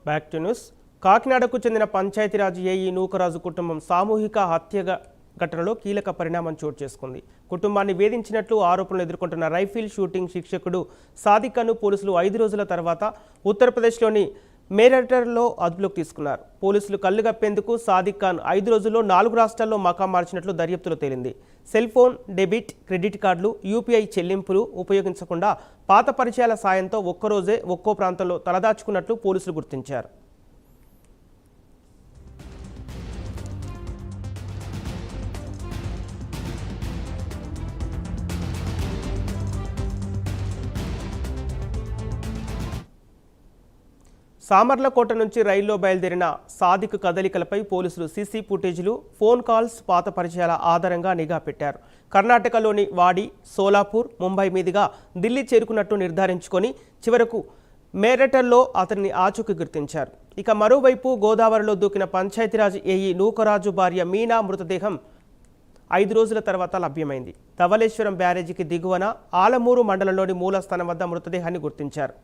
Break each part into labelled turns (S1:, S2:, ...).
S1: Back to news. కాకినాడకు చెందిన Panchayati Raj AE Nookaraju కుటుంబం సామూహిక హత్య ఘటనలో కీలక పరిణామం చోటు చేసుకుంది. కుటుంబాన్ని వేధించినట్లు ఆరోపణలు ఎదుర్కొంటున్న రైఫిల్ షూటింగ్ శిక్షకుడు సాదిక్ను పోలీసులు 5 రోజుల తర్వాత ఉత్తరప్రదేశ్లోని మేరటర్లో అదుపులోకి తీసుకున్నారు. పోలీసులు కళ్లుగప్పేందుకు సాదిక్ ఖాన్ 5 రోజుల్లో 4 రాష్ట్రాల్లో మకాం మార్చినట్లు దర్యాప్తులో తేలింది. సెల్ ఫోన్, డెబిట్, క్రెడిట్ కార్డులు, యూపీఐ చెల్లింపులు ఉపయోగించకుండా పాత పరిచయాల సాయంతో ఒక్కరోజే ఒక్కో ప్రాంతంలో తలదాచుకున్నట్లు పోలీసులు గుర్తించారు. సామర్లకోట నుంచి రైల్లో బయలుదేరిన సాదిక్ కదలికలపై పోలీసులు సీసీ ఫుటేజీలు, ఫోన్ కాల్స్, పాత పరిచయాల ఆధారంగా నిఘా పెట్టారు. కర్ణాటకలోని వాడి, సోలాపూర్, ముంబై మీదుగా ఢిల్లీ చేరుకున్నట్టు నిర్ధారించుకొని చివరకు మేరటర్లో అతన్ని ఆచూకీ గుర్తించారు. ఇక మరోవైపు గోదావరిలో దూకిన పంచాయతీరాజ్ ఏఈ నూకరాజు భార్య మీనా మృతదేహం 5 రోజుల తర్వాత లభ్యమైంది. ధవళేశ్వరం బ్యారేజీకి దిగువన ఆలమూరు మండలంలోని మూలస్థానం వద్ద మృతదేహాన్ని గుర్తించారు.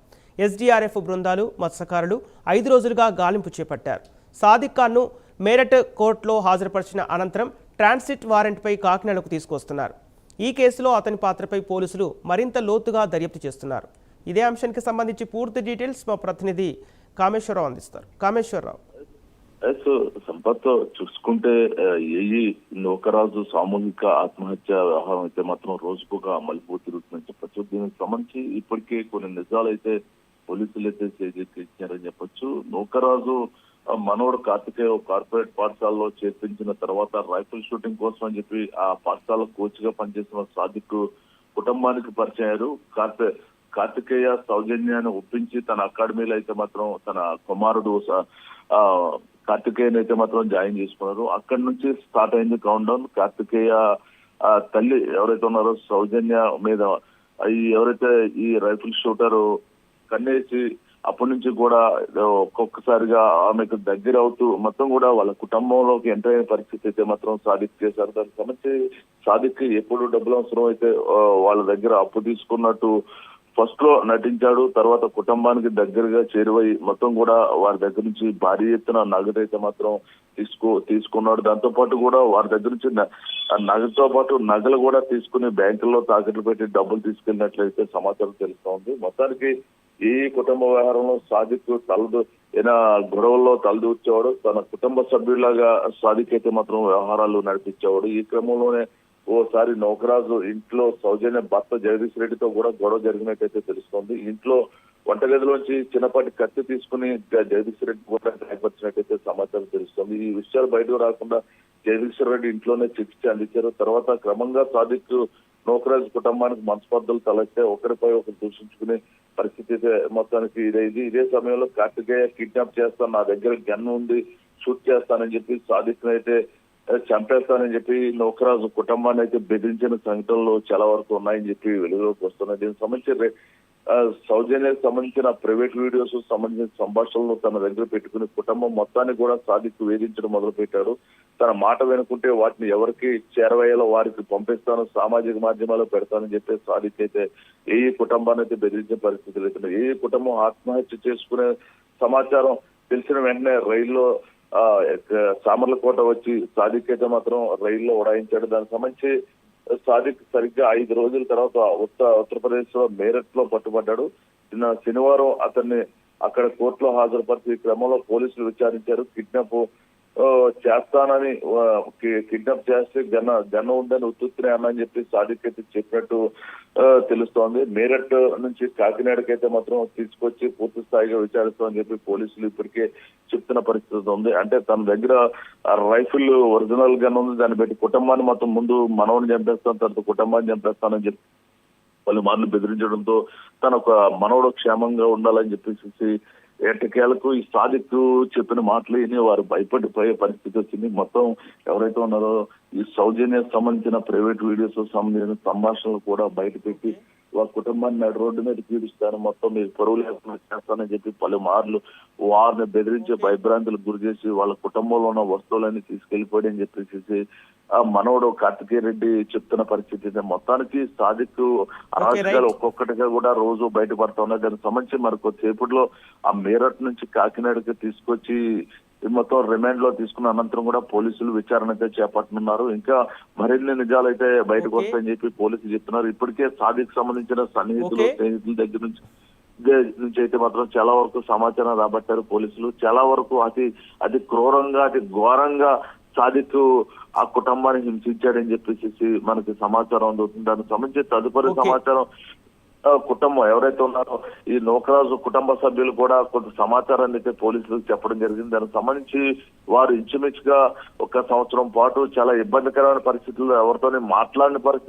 S1: ఎస్డీఆర్ఎఫ్ బృందాలు, మత్స్యకారులు 5 రోజులుగా గాలింపు చేపట్టారు. సాదిక్ ఖాన్ను మేరట్ కోర్టులో హాజరుపరిచిన అనంతరం ట్రాన్సిట్ వారెంట్పై కాకినాడకు తీసుకొస్తున్నారు. ఈ కేసులో అతని పాత్రపై పోలీసులు మరింత లోతుగా దర్యాప్తు చేస్తున్నారు. ఇదే అంశానికి సంబంధించి పూర్తి డీటెయిల్స్ మా ప్రతినిధి కామేశ్వరరావు అందిస్తారు. కామేశ్వరరావు.
S2: సంపత్ చూసుకుంటే ఏఈ నూకరాజు సామూహిక ఆత్మహత్య వ్యవహారం అయితే మాత్రం రోజుకుగా మలుపు తిరుగుతుందని చెప్పొచ్చు. దీనికి సంబంధించి ఇప్పటికే కొన్ని నిజాలు అయితే పోలీసులు అయితే చేజిక్కించారని చెప్పొచ్చు. నూకరాజు మనోడు కార్తికేయ కార్పొరేట్ పాఠశాలలో చేర్పించిన తర్వాత రైఫిల్ షూటింగ్ కోసం అని చెప్పి ఆ పాఠశాల కోచ్ గా పనిచేసిన సాదిక్ కుటుంబానికి పరిచయారు. కార్తికేయ సౌజన్యాన్ని ఒప్పించి తన అకాడమీలో అయితే మాత్రం తన కుమారుడు కార్తికేయన్ అయితే మాత్రం జాయిన్ చేసుకున్నారు. అక్కడి నుంచి స్టార్ట్ అయింది కౌంట్ డౌన్. కార్తికేయ తల్లి ఎవరైతే ఉన్నారో సౌజన్య మీద ఎవరైతే ఈ రైఫిల్ షూటర్ కన్నేసి అప్పటి నుంచి కూడా ఒక్కొక్కసారిగా ఆమెకు దగ్గర అవుతూ మొత్తం కూడా వాళ్ళ కుటుంబంలోకి ఎంటర్ అయిన పరిస్థితి అయితే మాత్రం సాదిక్ చేశారు. దానికి సంబంధించి సాదిక్ ఎప్పుడు డబ్బులు అవసరం అయితే వాళ్ళ దగ్గర అప్పు తీసుకున్నట్టు ఫస్ట్ లో నటించాడు. తర్వాత కుటుంబానికి దగ్గరగా చేరువై మొత్తం కూడా వారి దగ్గర నుంచి భారీ ఎత్తున నగదు అయితే మాత్రం తీసుకున్నాడు. దాంతో పాటు కూడా వారి దగ్గర నుంచి నగదుతో పాటు నగలు కూడా తీసుకుని బ్యాంకుల్లో తాకట్లు పెట్టి డబ్బులు తీసుకెళ్ళినట్లయితే సమాచారం తెలుస్తోంది. మొత్తానికి ఈ కుటుంబ వ్యవహారంలో సాదిక్ గొడవల్లో తలదూర్చేవాడు. తన కుటుంబ సభ్యులాగా సాదిక్ అయితే మాత్రం వ్యవహారాలు నడిపించేవాడు. ఈ క్రమంలోనే ఓసారి నూకరాజు ఇంట్లో సౌజన్య భర్త జగదీష్ రెడ్డితో కూడా గొడవ జరిగినట్టయితే తెలుస్తోంది. ఇంట్లో వంటగదిలోంచి చిన్నపాటి కత్తి తీసుకుని జగదీష్ రెడ్డి కూడా గాయపరిచినట్టయితే సమాచారం తెలుస్తోంది. ఈ విషయాలు బయటకు రాకుండా జగదీష్ రెడ్డి ఇంట్లోనే చికిత్స అందించారు. తర్వాత క్రమంగా సాదిక్ నూకరాజు కుటుంబానికి మనస్పర్ధలు తలెత్తే ఒకరిపై ఒకరు దూషించుకునే పరిస్థితి అయితే మొత్తానికి ఇదైంది. ఇదే సమయంలో కార్తికేయ కిడ్నాప్ చేస్తాను, నా దగ్గర గన్ ఉంది, షూట్ చేస్తానని చెప్పి సాదిక్ అయితే చంపేస్తానని చెప్పి నూకరాజు కుటుంబాన్ని అయితే బెదిరించిన సంఘటనలు చాలా వరకు ఉన్నాయని చెప్పి వెలుగులోకి వస్తున్నాయి. దీనికి సంబంధించి సౌజన్యకు సంబంధించిన ప్రైవేట్ వీడియోస్ సంబంధించిన సంభాషణలు తన దగ్గర పెట్టుకుని కుటుంబం మొత్తాన్ని కూడా సాదిక్ వేధించడం మొదలు పెట్టాడు. తన మాట వినుకుంటే వాటిని ఎవరికి చేరవేయాలో వారికి పంపిస్తాను, సామాజిక మాధ్యమాల్లో పెడతానని చెప్పి సాదిక్ అయితే ఏ కుటుంబాన్ని అయితే బెదిరించే పరిస్థితులు అయితే ఏ కుటుంబం ఆత్మహత్య చేసుకునే సమాచారం తెలిసిన వెంటనే రైల్లో సామర్లకోట వచ్చి సాదిక్ అయితే మాత్రం రైల్లో ఉడాయించాడు. దానికి సంబంధించి సాదిక్ సరిగ్గా 5 రోజుల తర్వాత ఉత్తరప్రదేశ్ లో మేరట్ లో పట్టుబడ్డాడు. నిన్న శనివారం అతన్ని అక్కడ కోర్టులో హాజరుపరిచి క్రమంలో పోలీసులు విచారించారు. చేస్తానని కిడ్నాప్ చేస్తే గన్న ఉందని ఉత్తుత్తినే అన్నని చెప్పి సాదిక్ అయితే చెప్పినట్టు తెలుస్తోంది. మేరట్ నుంచి కాకినాడకైతే మాత్రం తీసుకొచ్చి పూర్తి స్థాయిగా విచారిస్తామని చెప్పి పోలీసులు ఇప్పటికే చెప్తున్న పరిస్థితి ఉంది. అంటే తన దగ్గర రైఫిల్ ఒరిజినల్ గన్ ఉంది, దాన్ని పెట్టి కుటుంబాన్ని మొత్తం ముందు మనవని చంపేస్తాను, తర్వాత కుటుంబాన్ని చంపేస్తానని చెప్పి పలుమార్లు బెదిరించడంతో తన ఒక మనవడు క్షేమంగా ఉండాలని చెప్పేసి ఎట్టకేలకు ఈ సాదిక్ చెప్పిన మాటలు విని వారు భయపడిపోయే పరిస్థితి వచ్చింది. మొత్తం ఎవరైతే ఉన్నారో ఈ సౌజన్య సంబంధించిన ప్రైవేట్ వీడియోస్ సంబంధించిన సంభాషణలు కూడా బయట పెట్టి వాళ్ళ కుటుంబాన్ని నడు రోడ్డు మీద పీడిస్తాను, మొత్తం మీకు పరువు లేకుండా చేస్తానని చెప్పి పలుమార్లు వారిని బెదిరించి భయభ్రాంతులకు గురి చేసి వాళ్ళ కుటుంబంలో ఉన్న వస్తువులన్నీ తీసుకెళ్లిపోయి అని చెప్పేసి ఆ మనవడు కార్తికేయ రెడ్డి చెప్తున్న పరిస్థితి ఇది. మొత్తానికి సాదిక్ అరాచకాలు ఒక్కొక్కటిగా కూడా రోజు బయటపడతా ఉన్నాయి. దానికి సంబంధించి మరి కొద్దిసేపట్లో ఆ మీరట్ నుంచి కాకినాడకి తీసుకొచ్చి మొత్తం రిమాండ్ లో తీసుకున్న అనంతరం కూడా పోలీసులు విచారణ అయితే చేపట్టనున్నారు. ఇంకా మరిన్ని నిజాలు అయితే బయటకు వస్తాయని చెప్పి పోలీసులు చెప్తున్నారు. ఇప్పటికే సాదిక్ సంబంధించిన స్నేహితుల దగ్గర నుంచి అయితే మాత్రం చాలా వరకు సమాచారం రాబట్టారు పోలీసులు. చాలా వరకు అతి క్రూరంగా అతి ఘోరంగా సాదిక్ ఆ కుటుంబాన్ని హింసించాడని చెప్పేసి మనకి సమాచారం అందుతుంది. దానికి సంబంధించి తదుపరి సమాచారం కుటుంబం ఎవరైతే ఉన్నారో ఈ నూకరాజు కుటుంబ సభ్యులు కూడా కొంత సమాచారాన్ని అయితే పోలీసులకు చెప్పడం జరిగింది. దానికి సంబంధించి వారు ఇంచుమించుగా 1 సంవత్సరం పాటు చాలా ఇబ్బందికరమైన పరిస్థితుల్లో ఎవరితోనే మాట్లాడిన పరిస్థితి